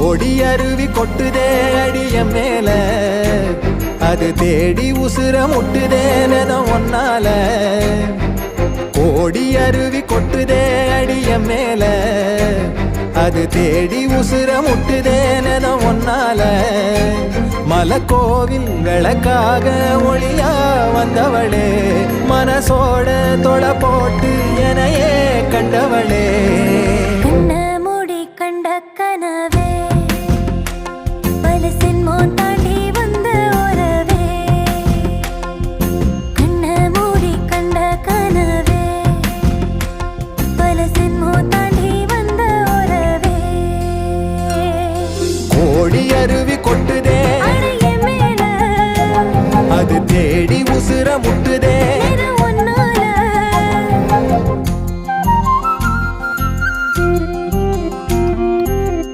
கோடி அருவி கொட்டுதே அடிய மேல அது தேடி உசுர முட்டுதே நெதம் ஒன்னால கோடி அருவி கொட்டுதே அடிய மேல அது தேடி உசுர முட்டுதே நெதம் ஒன்னால மலக்கோவில் விளக்காக ஒளியா வந்தவளே மனசோட தொட போட்டு எனையே கண்டவளே கனவே பலசின்மோ தாண்டி வந்த உறவே கண்ண மூடி கண்ட கனவே பலசின்மோ தாண்டி வந்த உறவே கோடி அருவி கொட்டுதே அடைய மேல அது தேடி உசுர முட்டுதே